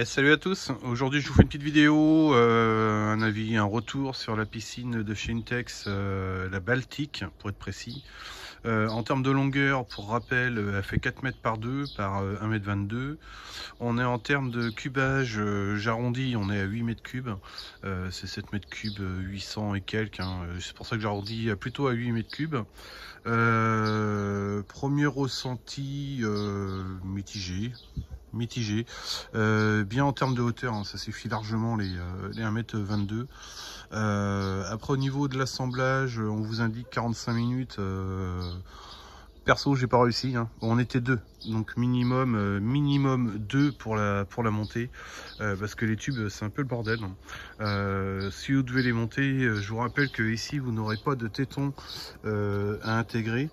Salut à tous, aujourd'hui je vous fais une petite vidéo, un avis, un retour sur la piscine de chez Intex, la Baltique pour être précis. En termes de longueur, pour rappel, elle fait 4 mètres par 2 par 1 mètre 22. On est en termes de cubage, j'arrondis, on est à 8 mètres cubes, c'est 7 mètres cubes, 800 et quelques, hein. C'est pour ça que j'arrondis plutôt à 8 mètres cubes. Premier ressenti mitigé. Bien en termes de hauteur, hein, ça suffit largement les 1m22. Après au niveau de l'assemblage, on vous indique 45 minutes. Perso, j'ai pas réussi, hein. Bon, on était deux, donc minimum deux pour la montée, parce que les tubes c'est un peu le bordel. Si vous devez les monter, je vous rappelle que ici vous n'aurez pas de téton à intégrer.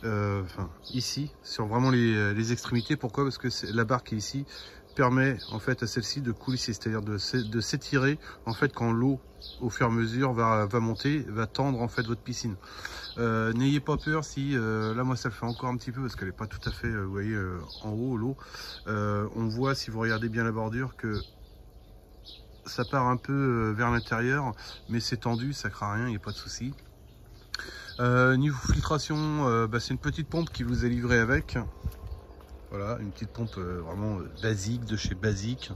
Enfin, ici sur vraiment les extrémités. Pourquoi? Parce que la barre qui est ici permet en fait à celle-ci de coulisser, c'est-à-dire de s'étirer en fait quand l'eau au fur et à mesure va monter, va tendre en fait votre piscine. N'ayez pas peur si là moi ça le fait encore un petit peu parce qu'elle n'est pas tout à fait vous voyez en haut l'eau. On voit si vous regardez bien la bordure que ça part un peu vers l'intérieur, mais c'est tendu, ça craint rien, il n'y a pas de souci. Niveau filtration, c'est une petite pompe qui vous est livrée avec. Voilà, une petite pompe vraiment basique, de chez Basique.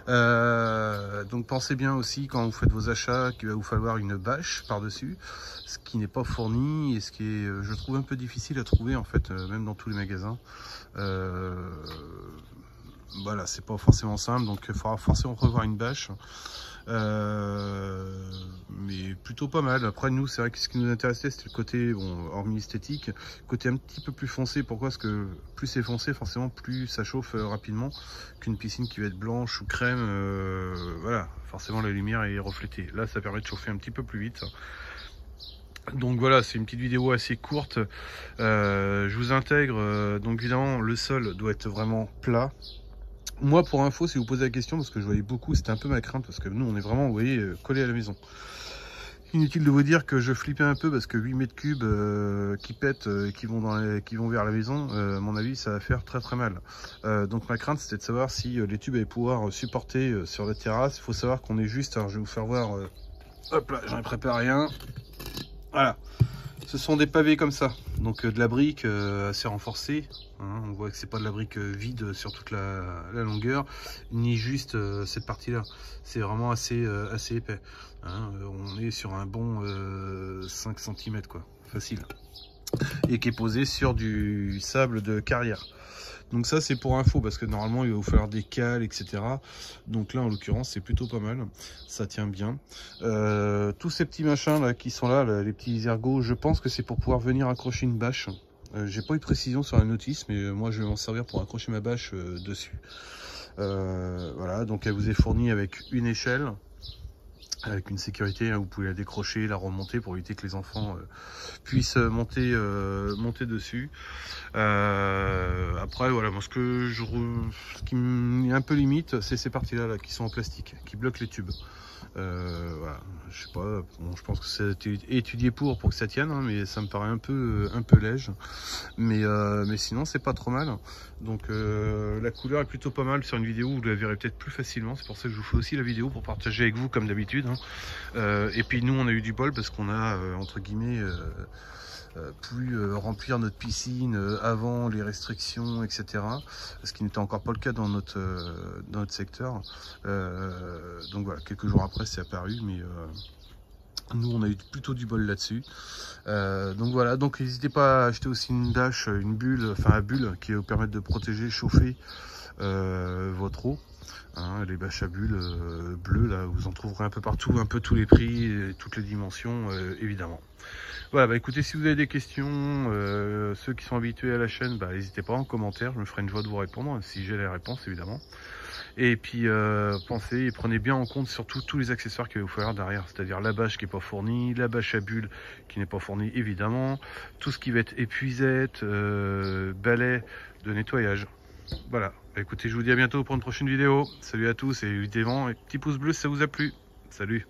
Donc pensez bien aussi quand vous faites vos achats qu'il va vous falloir une bâche par-dessus, ce qui n'est pas fourni et ce qui est, je trouve, un peu difficile à trouver en fait, même dans tous les magasins. Voilà, c'est pas forcément simple, donc il faudra forcément revoir une bâche. Mais plutôt pas mal. Après nous c'est vrai que ce qui nous intéressait c'était le côté, bon, hormis esthétique, côté un petit peu plus foncé. Pourquoi? Parce que plus c'est foncé, forcément plus ça chauffe rapidement qu'une piscine qui va être blanche ou crème. Voilà, forcément la lumière est reflétée. Là ça permet de chauffer un petit peu plus vite. Donc voilà, c'est une petite vidéo assez courte. Je vous intègre, donc évidemment le sol doit être vraiment plat. Moi, pour info, si vous posez la question, parce que je voyais beaucoup, c'était un peu ma crainte, parce que nous, on est vraiment, vous voyez, collés à la maison. Inutile de vous dire que je flippais un peu, parce que 8 mètres cubes qui pètent, qui vont vers la maison, à mon avis, ça va faire très très mal. Donc ma crainte, c'était de savoir si les tubes allaient pouvoir supporter sur la terrasse. Il faut savoir qu'on est juste, alors je vais vous faire voir, hop là, j'en ai préparé un. Voilà. Ce sont des pavés comme ça, donc de la brique assez renforcée, hein. On voit que c'est pas de la brique vide sur toute la longueur, ni juste cette partie-là. C'est vraiment assez épais, hein. On est sur un bon 5 cm quoi, facile, et qui est posé sur du sable de carrière. Donc ça c'est pour info, parce que normalement il va vous falloir des cales, etc. Donc là en l'occurrence c'est plutôt pas mal, ça tient bien. Tous ces petits machins là qui sont là, les petits ergots, je pense que c'est pour pouvoir venir accrocher une bâche. J'ai pas eu de précision sur la notice, mais moi je vais m'en servir pour accrocher ma bâche dessus. Voilà, donc elle vous est fournie avec une échelle, avec une sécurité, hein. Vous pouvez la décrocher, la remonter pour éviter que les enfants puissent monter dessus. Après voilà, moi ce qui est un peu limite, c'est ces parties là qui sont en plastique, qui bloquent les tubes. Voilà, je sais pas, bon, je pense que c'est étudié pour que ça tienne, hein, mais ça me paraît un peu léger. Mais sinon c'est pas trop mal. Donc la couleur est plutôt pas mal sur une vidéo, vous la verrez peut-être plus facilement. C'est pour ça que je vous fais aussi la vidéo pour partager avec vous comme d'habitude, hein. Et puis nous on a eu du bol parce qu'on a entre guillemets pu remplir notre piscine avant les restrictions, etc. Ce qui n'était encore pas le cas dans notre secteur. Donc voilà, quelques jours après c'est apparu, mais nous on a eu plutôt du bol là-dessus. Donc voilà, donc n'hésitez pas à acheter aussi une bâche, une bulle, enfin à bulle qui va vous permettre de protéger, chauffer votre eau. Hein, les bâches à bulles bleues, là, vous en trouverez un peu partout, un peu tous les prix, et toutes les dimensions, évidemment. Voilà, bah écoutez, si vous avez des questions, ceux qui sont habitués à la chaîne, bah n'hésitez pas en commentaire, je me ferai une joie de vous répondre, si j'ai les réponses, évidemment. Et puis pensez et prenez bien en compte surtout tous les accessoires qu'il va vous falloir derrière, c'est-à-dire la bâche qui n'est pas fournie, la bâche à bulles qui n'est pas fournie évidemment, tout ce qui va être épuisette, balai de nettoyage. Voilà, bah, écoutez, je vous dis à bientôt pour une prochaine vidéo. Salut à tous et évidemment, un petit pouce bleu si ça vous a plu. Salut.